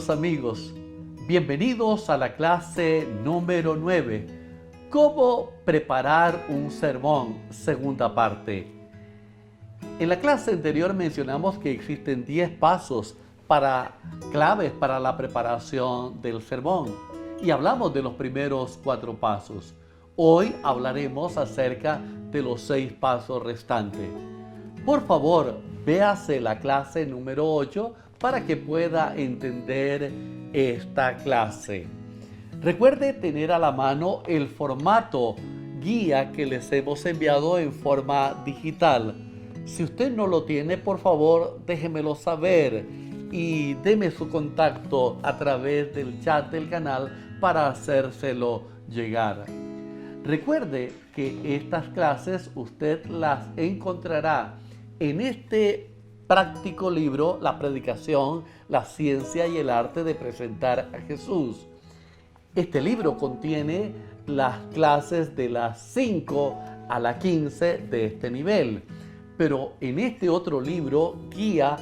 Queridos amigos, bienvenidos a la clase número 9, ¿Cómo preparar un sermón? Segunda parte. En la clase anterior mencionamos que existen 10 pasos claves para la preparación del sermón y hablamos de los primeros 4 pasos. Hoy hablaremos acerca de los 6 pasos restantes. Por favor, véase la clase número 8 para que pueda entender esta clase. Recuerde tener a la mano el formato guía que les hemos enviado en forma digital. Si usted no lo tiene, por favor, déjemelo saber y deme su contacto a través del chat del canal para hacérselo llegar. Recuerde que estas clases usted las encontrará en este práctico libro, La predicación, la ciencia y el arte de presentar a Jesús. Este libro contiene las clases de las 5 a las 15 de este nivel, pero en este otro libro, Guía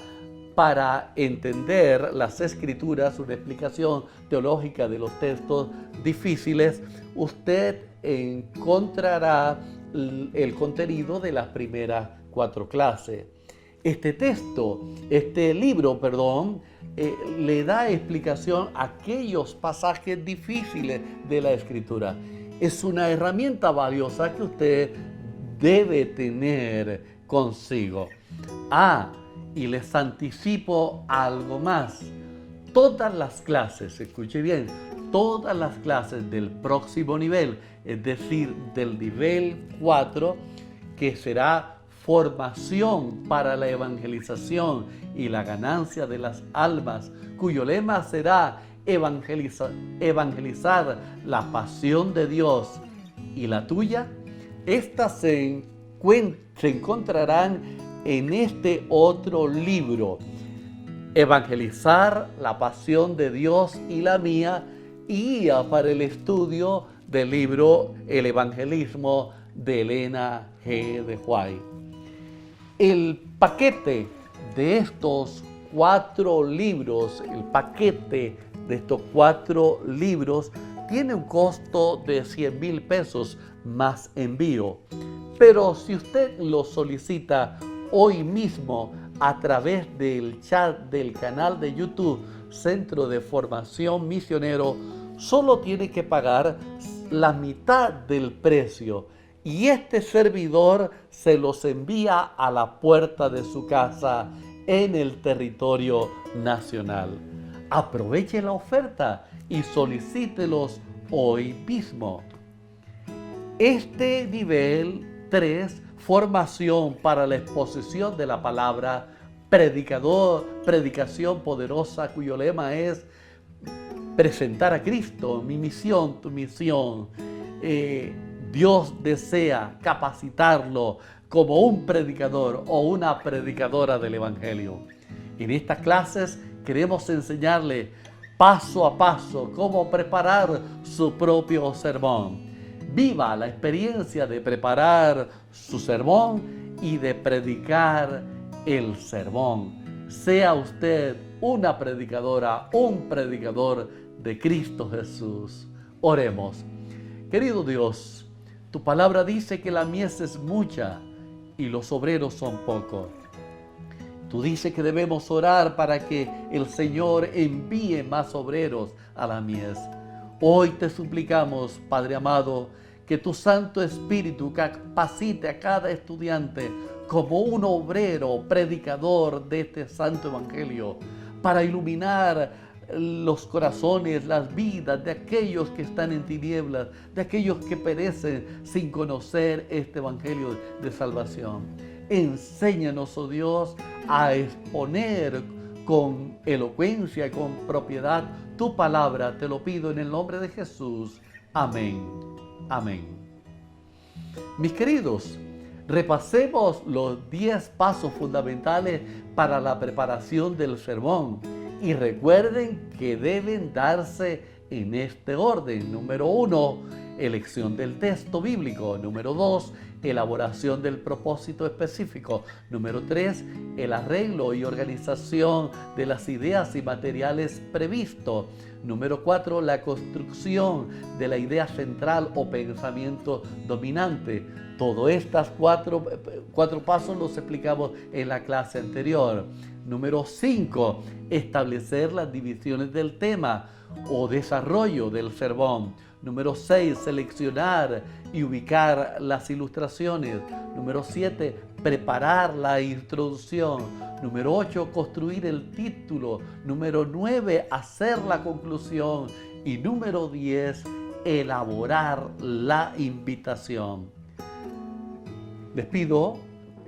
para entender las escrituras, una explicación teológica de los textos difíciles, usted encontrará el contenido de las primeras 4 clases. Este libro, le da explicación a aquellos pasajes difíciles de la Escritura. Es una herramienta valiosa que usted debe tener consigo. Y les anticipo algo más. Todas las clases, escuche bien, todas las clases del próximo nivel, es decir, del nivel 4, que será formación para la evangelización y la ganancia de las almas, cuyo lema será evangelizar la pasión de Dios y la tuya. Estas se encontrarán en este otro libro, Evangelizar la pasión de Dios y la mía, y guía para el estudio del libro El Evangelismo de Elena G. de White. El paquete de estos 4 libros, tiene un costo de 100,000 pesos más envío. Pero si usted lo solicita hoy mismo a través del chat del canal de YouTube Centro de Formación Misionero, solo tiene que pagar la mitad del precio y este servidor se los envía a la puerta de su casa en el territorio nacional. Aproveche la oferta y solicítelos hoy mismo. Este nivel 3, formación para la exposición de la palabra, predicación poderosa, cuyo lema es presentar a Cristo, mi misión, tu misión. Dios desea capacitarlo como un predicador o una predicadora del Evangelio. En estas clases queremos enseñarle paso a paso cómo preparar su propio sermón. Viva la experiencia de preparar su sermón y de predicar el sermón. Sea usted una predicadora, un predicador de Cristo Jesús. Oremos. Querido Dios, tu palabra dice que la mies es mucha y los obreros son pocos. Tú dices que debemos orar para que el Señor envíe más obreros a la mies. Hoy te suplicamos, Padre amado, que tu Santo Espíritu capacite a cada estudiante como un obrero, predicador de este Santo Evangelio, para iluminar los corazones, las vidas de aquellos que están en tinieblas, de aquellos que perecen sin conocer este Evangelio de salvación. Enséñanos, oh Dios, a exponer con elocuencia, con propiedad tu palabra. Te lo pido en el nombre de Jesús. Amén. Amén. Mis queridos, repasemos los 10 pasos fundamentales para la preparación del sermón. Y recuerden que deben darse en este orden. Número 1, elección del texto bíblico. Número 2, elaboración del propósito específico. Número 3, el arreglo y organización de las ideas y materiales previstos. Número 4, la construcción de la idea central o pensamiento dominante. Todos estos cuatro pasos los explicamos en la clase anterior. Número 5, establecer las divisiones del tema o desarrollo del sermón. Número 6, seleccionar y ubicar las ilustraciones. Número 7, preparar la introducción. Número 8, construir el título. Número 9, hacer la conclusión. Y número 10, elaborar la invitación. Les pido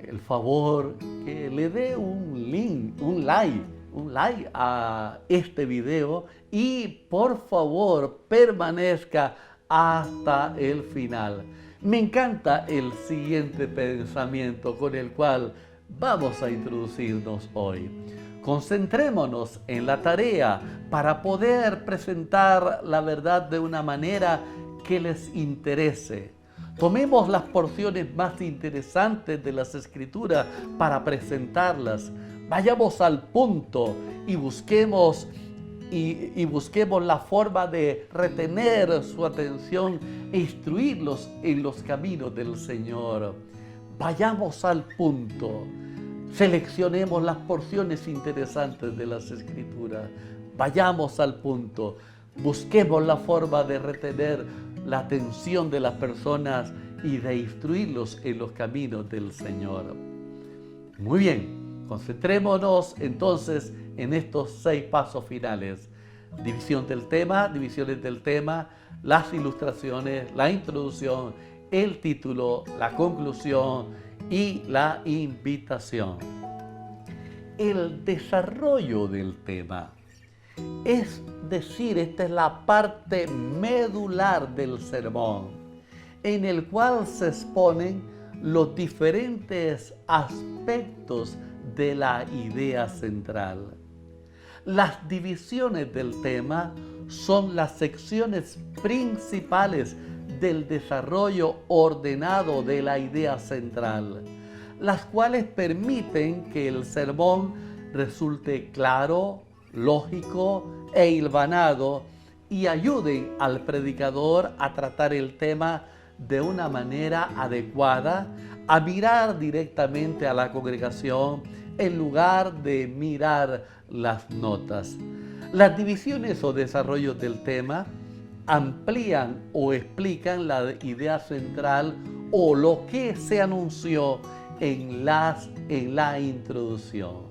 el favor que le dé un like a este video y por favor permanezca hasta el final. Me encanta el siguiente pensamiento con el cual vamos a introducirnos hoy. Concentrémonos en la tarea para poder presentar la verdad de una manera que les interese. Tomemos las porciones más interesantes de las Escrituras para presentarlas. Vayamos al punto y busquemos la forma de retener su atención e instruirlos en los caminos del Señor. Vayamos al punto. Seleccionemos las porciones interesantes de las Escrituras. Vayamos al punto. Busquemos la forma de retener la atención de las personas y de instruirlos en los caminos del Señor. Muy bien, concentrémonos entonces en estos 6 pasos finales. Divisiones del tema, las ilustraciones, la introducción, el título, la conclusión y la invitación. El desarrollo del tema. Es decir, esta es la parte medular del sermón, en el cual se exponen los diferentes aspectos de la idea central. Las divisiones del tema son las secciones principales del desarrollo ordenado de la idea central, las cuales permiten que el sermón resulte claro, lógico e hilvanado y ayuden al predicador a tratar el tema de una manera adecuada, a mirar directamente a la congregación en lugar de mirar las notas. Las divisiones o desarrollos del tema amplían o explican la idea central o lo que se anunció en la introducción.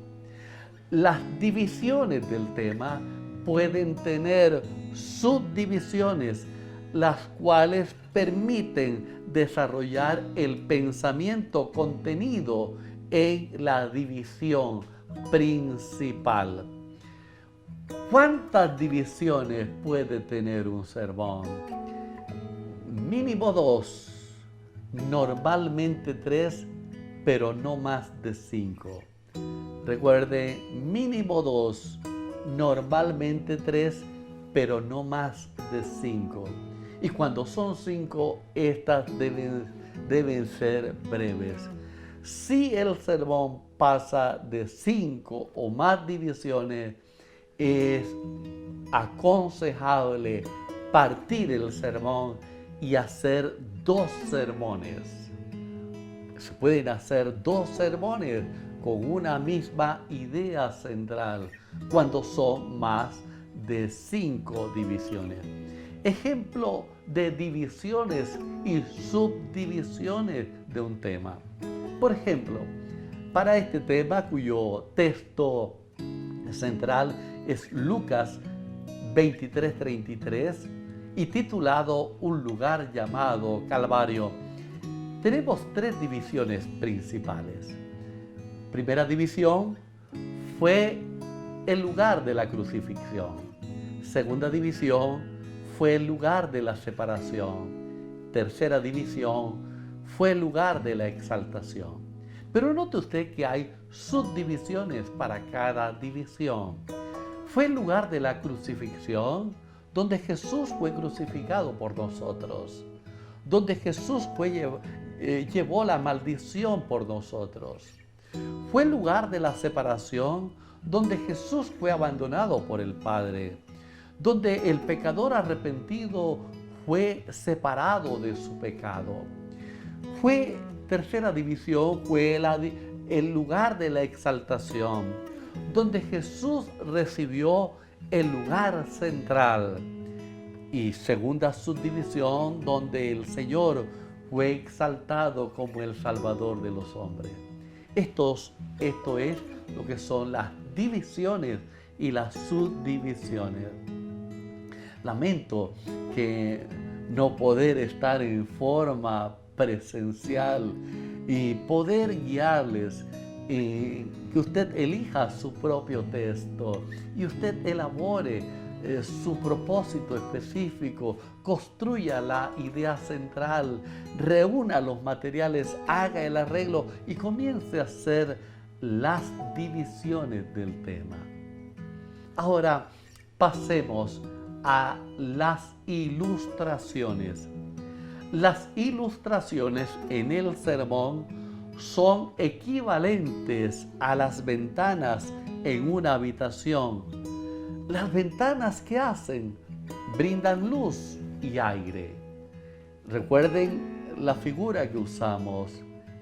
Las divisiones del tema pueden tener subdivisiones, las cuales permiten desarrollar el pensamiento contenido en la división principal. ¿Cuántas divisiones puede tener un sermón? Mínimo 2, normalmente 3, pero no más de 5. Recuerde, mínimo 2, normalmente 3, pero no más de 5. Y cuando son 5, estas deben ser breves. Si el sermón pasa de 5 o más divisiones, es aconsejable partir el sermón y hacer 2 sermones. Se pueden hacer 2 sermones con una misma idea central cuando son más de 5 divisiones. Ejemplo de divisiones y subdivisiones de un tema. Por ejemplo, para este tema cuyo texto central es Lucas 23:33 y titulado Un lugar llamado Calvario, tenemos 3 divisiones principales. Primera división fue el lugar de la crucifixión. Segunda división fue el lugar de la separación. Tercera división fue el lugar de la exaltación. Pero note usted que hay subdivisiones para cada división. Fue el lugar de la crucifixión, donde Jesús fue crucificado por nosotros, donde Jesús llevó la maldición por nosotros. Fue el lugar de la separación donde Jesús fue abandonado por el Padre, donde el pecador arrepentido fue separado de su pecado. Tercera división, fue el lugar de la exaltación, donde Jesús recibió el lugar central. Y segunda subdivisión, donde el Señor fue exaltado como el Salvador de los hombres. Esto es lo que son las divisiones y las subdivisiones. Lamento que no poder estar en forma presencial y poder guiarles, que usted elija su propio texto y usted elabore su propósito específico, construya la idea central, reúna los materiales, haga el arreglo y comience a hacer las divisiones del tema. Ahora pasemos a las ilustraciones. Las ilustraciones en el sermón son equivalentes a las ventanas en una habitación. Las ventanas, ¿qué hacen? Brindan luz y aire. Recuerden la figura que usamos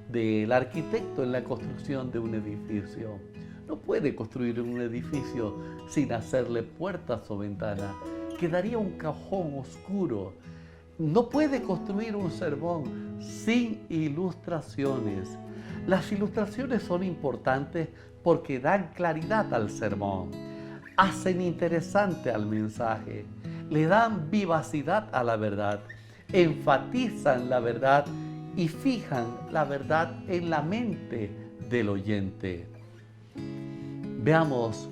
del arquitecto en la construcción de un edificio. No puede construir un edificio sin hacerle puertas o ventanas. Quedaría un cajón oscuro. No puede construir un sermón sin ilustraciones. Las ilustraciones son importantes porque dan claridad al sermón, hacen interesante al mensaje, le dan vivacidad a la verdad, enfatizan la verdad y fijan la verdad en la mente del oyente. Veamos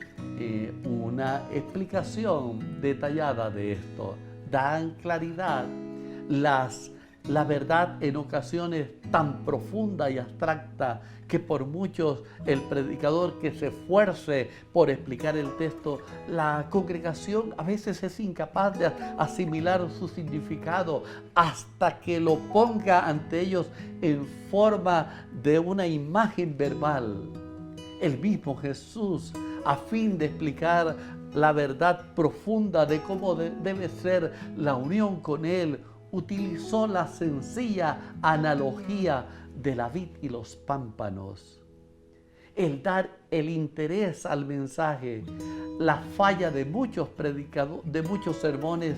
una explicación detallada de esto. Dan claridad. La verdad en ocasiones tan profunda y abstracta que por muchos el predicador que se esfuerce por explicar el texto, la congregación a veces es incapaz de asimilar su significado hasta que lo ponga ante ellos en forma de una imagen verbal. El mismo Jesús, a fin de explicar la verdad profunda de cómo debe ser la unión con Él, utilizó la sencilla analogía de la vid y los pámpanos. El dar el interés al mensaje, la falla de muchos sermones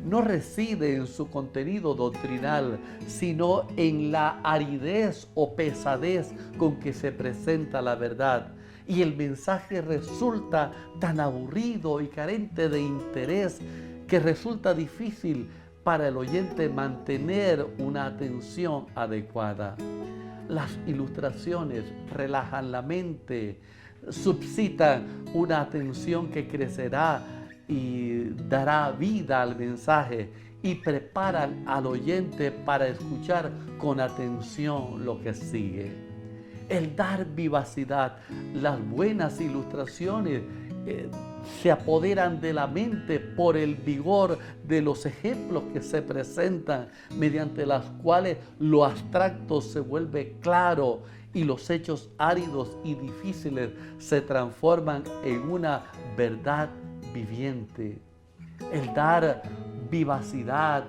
no reside en su contenido doctrinal, sino en la aridez o pesadez con que se presenta la verdad. Y el mensaje resulta tan aburrido y carente de interés que resulta difícil para el oyente mantener una atención adecuada. Las ilustraciones relajan la mente, suscitan una atención que crecerá y dará vida al mensaje y preparan al oyente para escuchar con atención lo que sigue. El dar vivacidad, las buenas ilustraciones se apoderan de la mente por el vigor de los ejemplos que se presentan, mediante las cuales lo abstracto se vuelve claro y los hechos áridos y difíciles se transforman en una verdad viviente. El dar vivacidad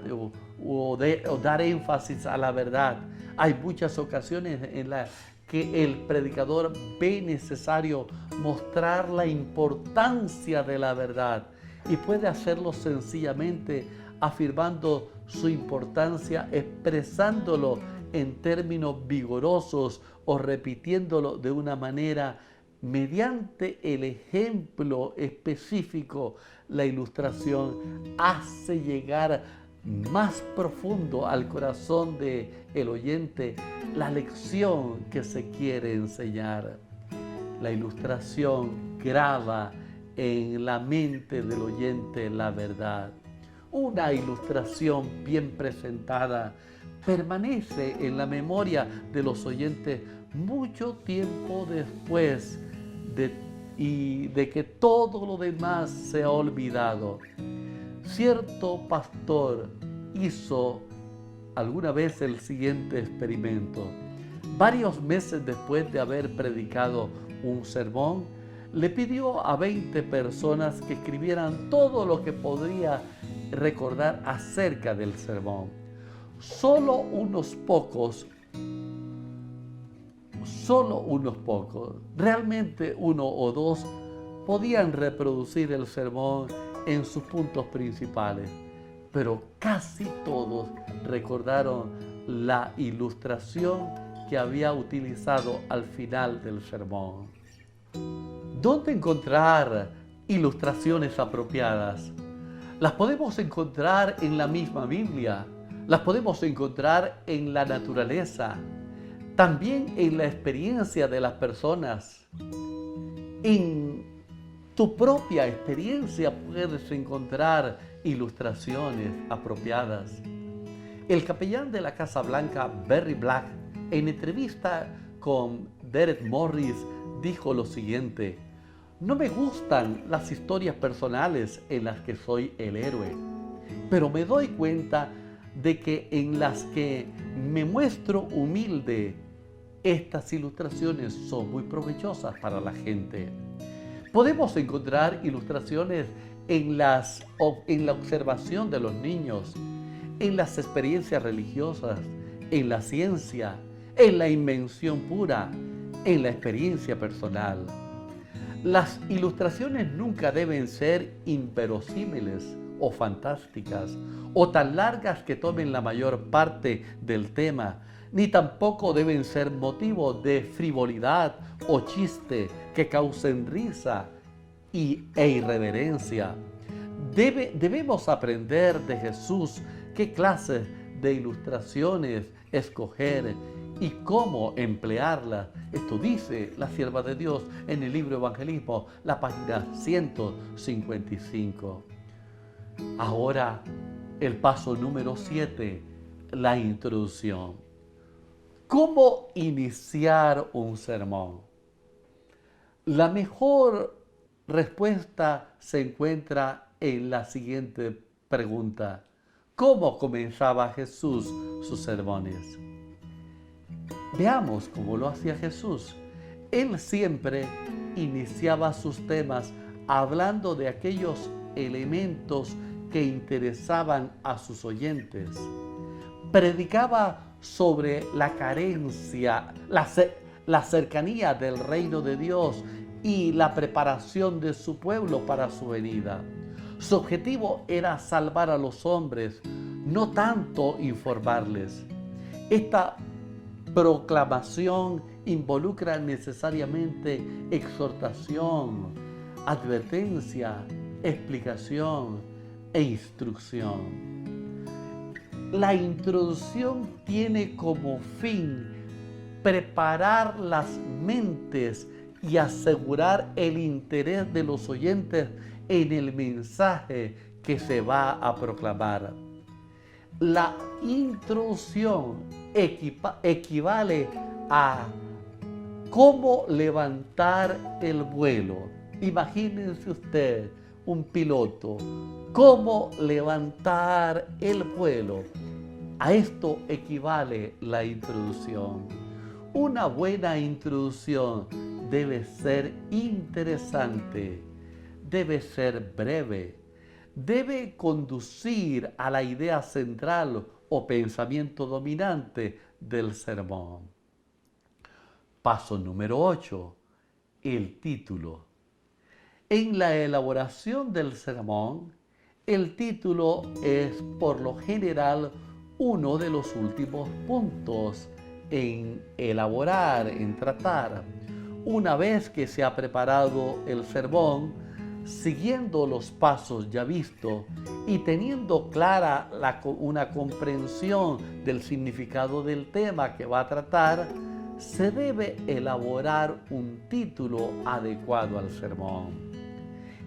o dar énfasis a la verdad. Hay muchas ocasiones en las que el predicador ve necesario mostrar la importancia de la verdad y puede hacerlo sencillamente afirmando su importancia, expresándolo en términos vigorosos o repitiéndolo de una manera mediante el ejemplo específico. La ilustración hace llegar más profundo al corazón del oyente la lección que se quiere enseñar. La ilustración graba en la mente del oyente la verdad. Una ilustración bien presentada permanece en la memoria de los oyentes mucho tiempo después de que todo lo demás se ha olvidado. Cierto pastor hizo alguna vez el siguiente experimento. Varios meses después de haber predicado un sermón, le pidió a 20 personas que escribieran todo lo que podría recordar acerca del sermón. Solo unos pocos, realmente uno o dos, podían reproducir el sermón en sus puntos principales, pero casi todos recordaron la ilustración que había utilizado al final del sermón. ¿Dónde encontrar ilustraciones apropiadas? Las podemos encontrar en la misma Biblia, las podemos encontrar en la naturaleza, también en la experiencia de las personas. En tu propia experiencia puedes encontrar ilustraciones apropiadas. El capellán de la Casa Blanca, Barry Black, en entrevista con Derek Morris, dijo lo siguiente: no me gustan las historias personales en las que soy el héroe, pero me doy cuenta de que en las que me muestro humilde, estas ilustraciones son muy provechosas para la gente. Podemos encontrar ilustraciones en la observación de los niños, en las experiencias religiosas, en la ciencia, en la invención pura, en la experiencia personal. Las ilustraciones nunca deben ser inverosímiles o fantásticas, o tan largas que tomen la mayor parte del tema, ni tampoco deben ser motivo de frivolidad o chiste que causen risa e irreverencia. Debemos aprender de Jesús qué clases de ilustraciones escoger y cómo emplearlas. Esto dice la sierva de Dios en el libro Evangelismo, la página 155. Ahora, el paso número 7, la introducción. ¿Cómo iniciar un sermón? La mejor respuesta se encuentra en la siguiente pregunta: ¿cómo comenzaba Jesús sus sermones? Veamos cómo lo hacía Jesús. Él siempre iniciaba sus temas hablando de aquellos elementos que interesaban a sus oyentes. Predicaba sobre la carencia, la cercanía del reino de Dios y la preparación de su pueblo para su venida. Su objetivo era salvar a los hombres, no tanto informarles. Esta proclamación involucra necesariamente exhortación, advertencia, explicación e instrucción. La introducción tiene como fin preparar las mentes y asegurar el interés de los oyentes en el mensaje que se va a proclamar. La introducción equivale a cómo levantar el vuelo. Imagínense usted un piloto, cómo levantar el vuelo. A esto equivale la introducción. Una buena introducción debe ser interesante, debe ser breve, debe conducir a la idea central o pensamiento dominante del sermón. Paso número 8, el título. En la elaboración del sermón, el título es por lo general uno de los últimos puntos en elaborar, en tratar. Una vez que se ha preparado el sermón, siguiendo los pasos ya vistos y teniendo clara una comprensión del significado del tema que va a tratar, se debe elaborar un título adecuado al sermón.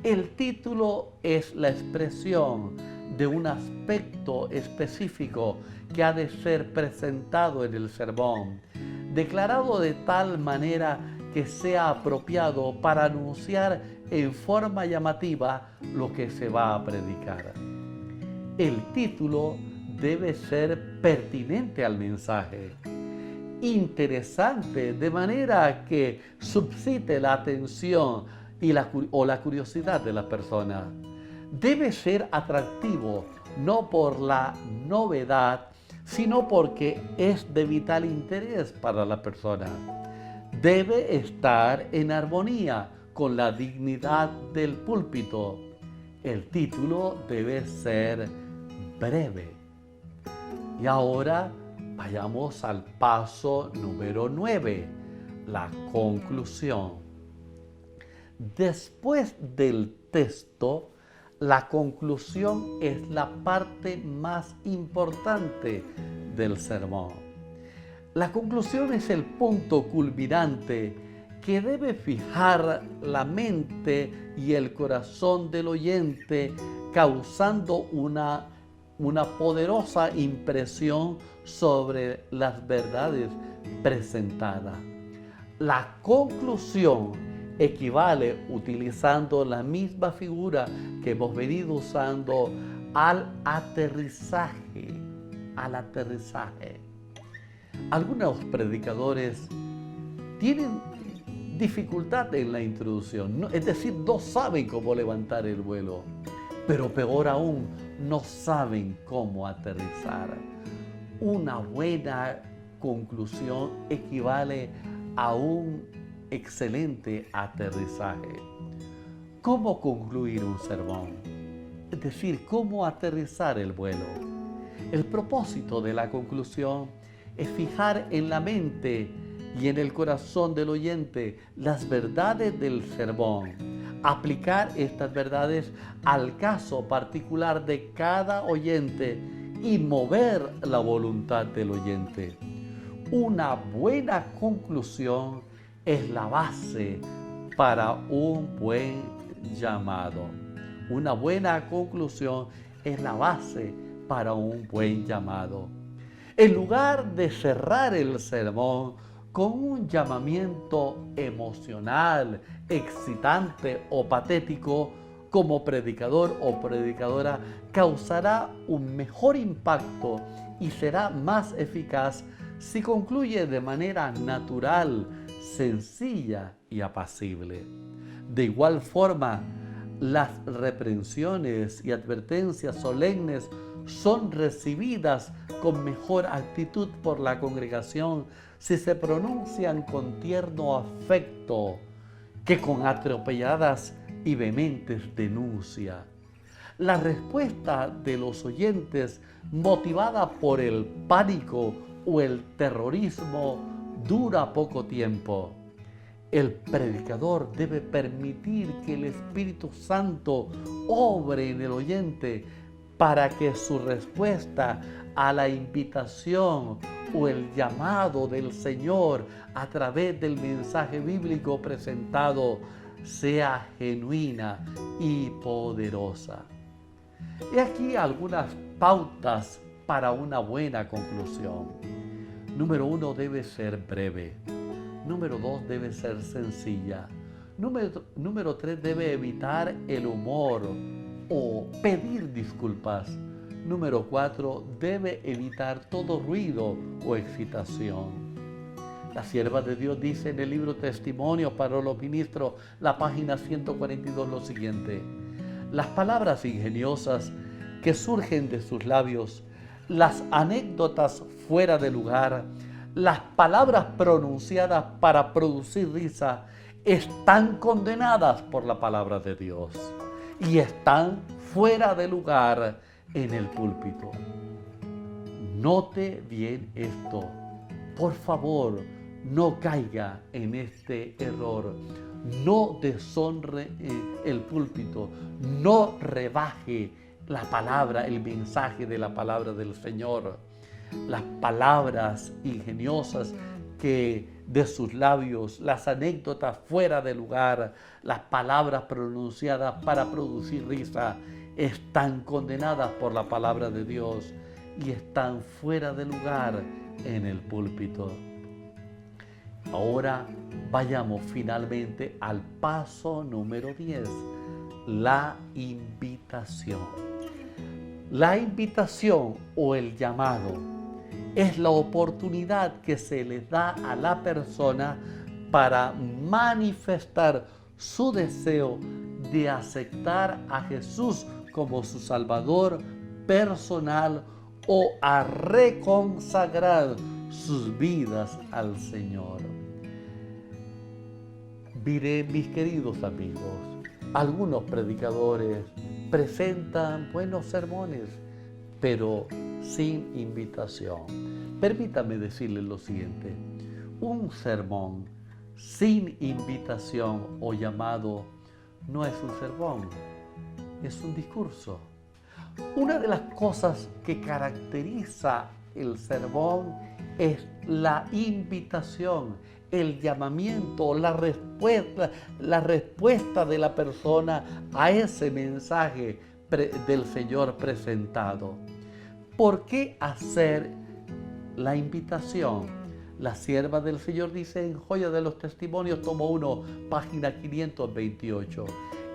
El título es la expresión de un aspecto específico que ha de ser presentado en el sermón, declarado de tal manera que sea apropiado para anunciar en forma llamativa lo que se va a predicar. El título debe ser pertinente al mensaje, interesante, de manera que suscite la atención o la curiosidad de la persona. Debe ser atractivo, no por la novedad, sino porque es de vital interés para la persona. Debe estar en armonía con la dignidad del púlpito. El título debe ser breve. Y ahora vayamos al paso número 9, la conclusión. Después del texto, la conclusión es la parte más importante del sermón. La conclusión es el punto culminante que debe fijar la mente y el corazón del oyente, causando una poderosa impresión sobre las verdades presentadas. La conclusión equivale, utilizando la misma figura que hemos venido usando, al aterrizaje. Algunos predicadores tienen dificultad en la introducción, es decir, no saben cómo levantar el vuelo, pero peor aún, no saben cómo aterrizar. Una buena conclusión equivale a un excelente aterrizaje. ¿Cómo concluir un sermón? Es decir, ¿cómo aterrizar el vuelo? El propósito de la conclusión es fijar en la mente y en el corazón del oyente las verdades del sermón, aplicar estas verdades al caso particular de cada oyente y mover la voluntad del oyente. Una buena conclusión es la base para un buen llamado. Una buena conclusión es la base para un buen llamado. En lugar de cerrar el sermón con un llamamiento emocional, excitante o patético, como predicador o predicadora, causará un mejor impacto y será más eficaz si concluye de manera natural, sencilla y apacible. De igual forma, las reprensiones y advertencias solemnes son recibidas con mejor actitud por la congregación si se pronuncian con tierno afecto que con atropelladas y vehementes denuncias. La respuesta de los oyentes, motivada por el pánico o el terrorismo, dura poco tiempo. El predicador debe permitir que el Espíritu Santo obre en el oyente para que su respuesta a la invitación o el llamado del Señor a través del mensaje bíblico presentado sea genuina y poderosa. He aquí algunas pautas para una buena conclusión. Número 1, debe ser breve. Número 2, debe ser sencilla. Número 3, debe evitar el humor o pedir disculpas. Número 4, debe evitar todo ruido o excitación. La sierva de Dios dice en el libro Testimonio para los Ministros, la página 142, lo siguiente: las palabras ingeniosas que surgen de sus labios, las anécdotas fuera de lugar, las palabras pronunciadas para producir risa, están condenadas por la palabra de Dios y están fuera de lugar en el púlpito. Note bien esto. Por favor, no caiga en este error. No deshonre el púlpito. No rebaje la palabra, el mensaje de la palabra del Señor. Las palabras ingeniosas que de sus labios, las anécdotas fuera de lugar, las palabras pronunciadas para producir risa, están condenadas por la palabra de Dios y están fuera de lugar en el púlpito. Ahora vayamos finalmente al paso número 10, la invitación. La invitación o el llamado es la oportunidad que se le da a la persona para manifestar su deseo de aceptar a Jesús como su Salvador personal o a reconsagrar sus vidas al Señor. Mire, mis queridos amigos, algunos predicadores presentan buenos sermones, pero sin invitación. Permítame decirles lo siguiente: un sermón sin invitación o llamado no es un sermón, es un discurso. Una de las cosas que caracteriza el sermón es la invitación, el llamamiento, la respuesta de la persona a ese mensaje del Señor presentado. ¿Por qué hacer la invitación? La sierva del Señor dice en Joya de los Testimonios, tomo 1, página 528.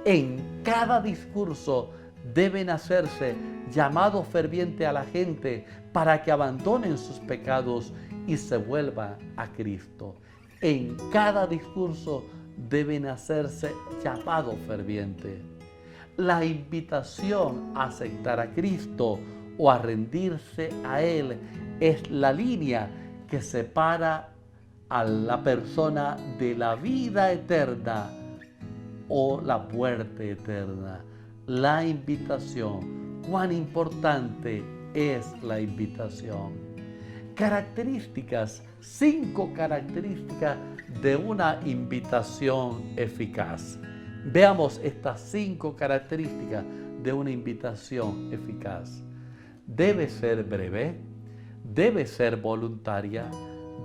En cada discurso deben hacerse llamado ferviente a la gente para que abandonen sus pecados y se vuelvan a Cristo. En cada discurso deben hacerse llamado ferviente. La invitación a aceptar a Cristo o a rendirse a Él es la línea que separa a la persona de la vida eterna o la muerte eterna. La invitación, cuán importante es la invitación. Características, 5 características de una invitación eficaz. Veamos estas 5 características de una invitación eficaz. Debe ser breve, debe ser voluntaria,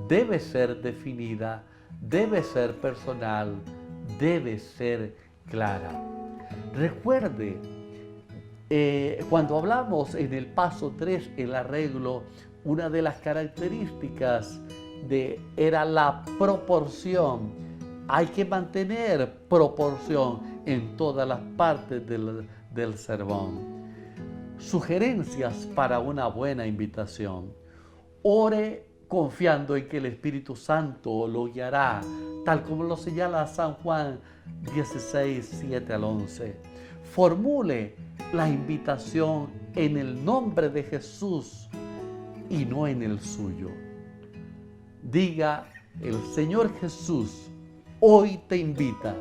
debe ser definida, debe ser personal, debe ser clara. Recuerde, cuando hablamos en el paso 3, el arreglo, una de las características era la proporción. Hay que mantener proporción en todas las partes del sermón. Sugerencias para una buena invitación. Ore confiando en que el Espíritu Santo lo guiará, tal como lo señala San Juan 16, 7 al 11. Formule la invitación en el nombre de Jesús y no en el suyo. Diga, el Señor Jesús hoy te invita.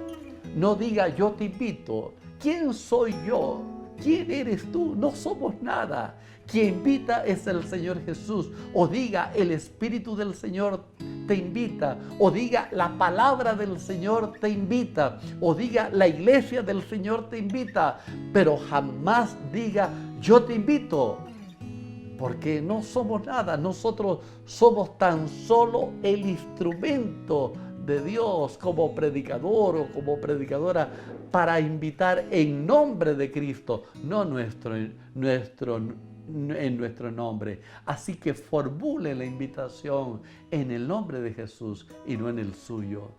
No diga, yo te invito. ¿Quién soy yo? ¿Quién eres tú? No somos nada. Quien invita es el Señor Jesús. O diga, el Espíritu del Señor te invita. O diga, la palabra del Señor te invita. O diga, la iglesia del Señor te invita. Pero jamás diga, yo te invito. Porque no somos nada. Nosotros somos tan solo el instrumento de Dios como predicador o como predicadora para invitar en nombre de Cristo, no en nuestro nombre. Así que formule la invitación en el nombre de Jesús y no en el suyo.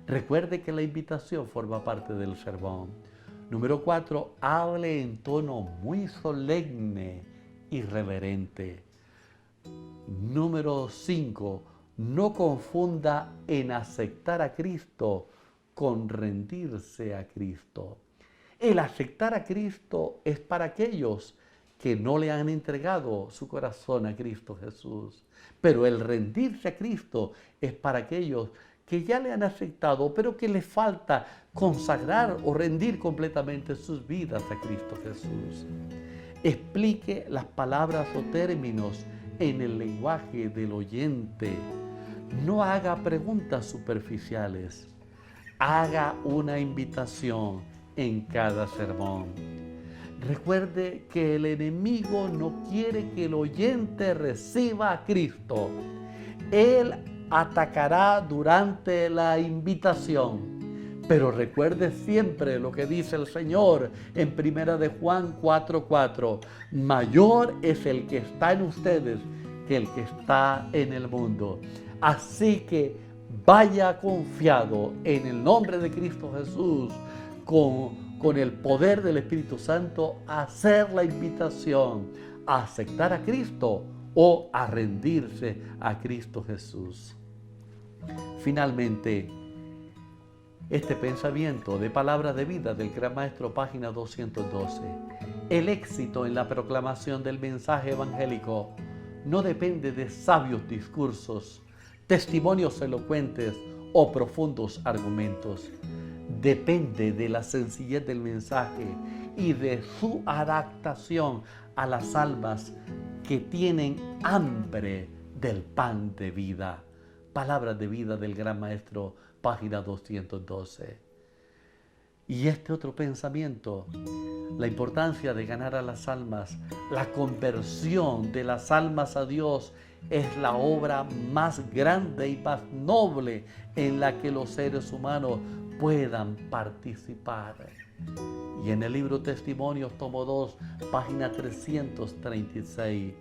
Recuerde que la invitación forma parte del sermón. Número 4, hable en tono muy solemne y reverente. Número 5, no confunda en aceptar a Cristo con rendirse a Cristo. El aceptar a Cristo es para aquellos que no le han entregado su corazón a Cristo Jesús. Pero el rendirse a Cristo es para aquellos que ya le han aceptado, pero que les falta consagrar o rendir completamente sus vidas a Cristo Jesús. Explique las palabras o términos en el lenguaje del oyente. No haga preguntas superficiales. Haga una invitación en cada sermón. Recuerde que el enemigo no quiere que el oyente reciba a Cristo. Él atacará durante la invitación. Pero recuerde siempre lo que dice el Señor en 1 de Juan 4:4. Mayor es el que está en ustedes que el que está en el mundo. Así que vaya confiado en el nombre de Cristo Jesús con con el poder del Espíritu Santo, hacer la invitación a aceptar a Cristo o a rendirse a Cristo Jesús. Finalmente, este pensamiento de palabra de vida del Gran Maestro, página 212. El éxito en la proclamación del mensaje evangélico no depende de sabios discursos, testimonios elocuentes o profundos argumentos. Depende de la sencillez del mensaje y de su adaptación a las almas que tienen hambre del pan de vida. Palabras de vida del Gran Maestro, página 212. Y este otro pensamiento, la importancia de ganar a las almas, la conversión de las almas a Dios, es la obra más grande y más noble en la que los seres humanos puedan participar. Y en el libro Testimonios, tomo 2, página 336,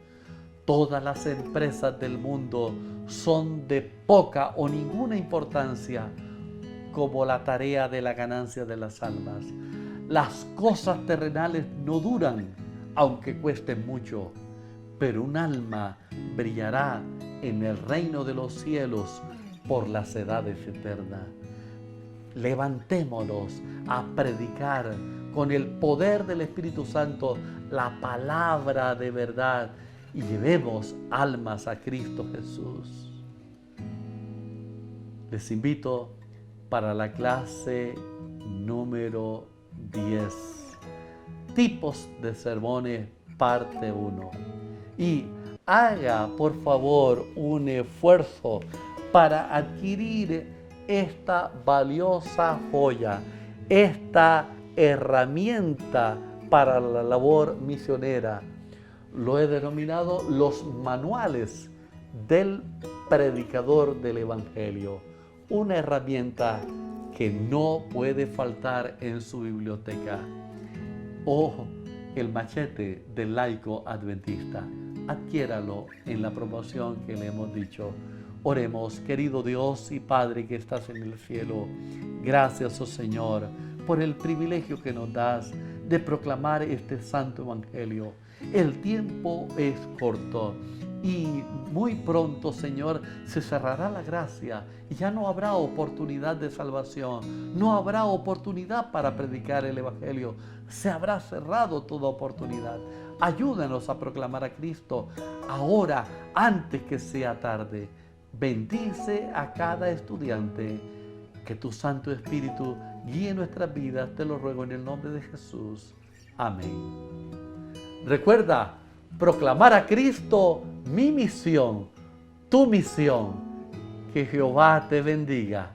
todas las empresas del mundo son de poca o ninguna importancia como la tarea de la ganancia de las almas. Las cosas terrenales no duran, aunque cuesten mucho, pero un alma brillará en el reino de los cielos por las edades eternas. Levantémonos a predicar con el poder del Espíritu Santo la palabra de verdad y llevemos almas a Cristo Jesús. Les invito para la clase número 10, tipos de sermones, parte 1. Y haga por favor un esfuerzo para adquirir esta valiosa joya, esta herramienta para la labor misionera. Lo he denominado los manuales del predicador del Evangelio, una herramienta que no puede faltar en su biblioteca. O el machete del laico adventista. Adquiéralo en la promoción que le hemos dicho. Oremos. Querido Dios y Padre que estás en el cielo, gracias, oh Señor, por el privilegio que nos das de proclamar este santo evangelio. El tiempo es corto y muy pronto, Señor, se cerrará la gracia y ya no habrá oportunidad de salvación, no habrá oportunidad para predicar el evangelio, se habrá cerrado toda oportunidad. Ayúdanos a proclamar a Cristo ahora, antes que sea tarde. Bendice a cada estudiante, que tu Santo Espíritu guíe nuestras vidas, te lo ruego en el nombre de Jesús. Amén. Recuerda, proclamar a Cristo, mi misión, tu misión. Que Jehová te bendiga.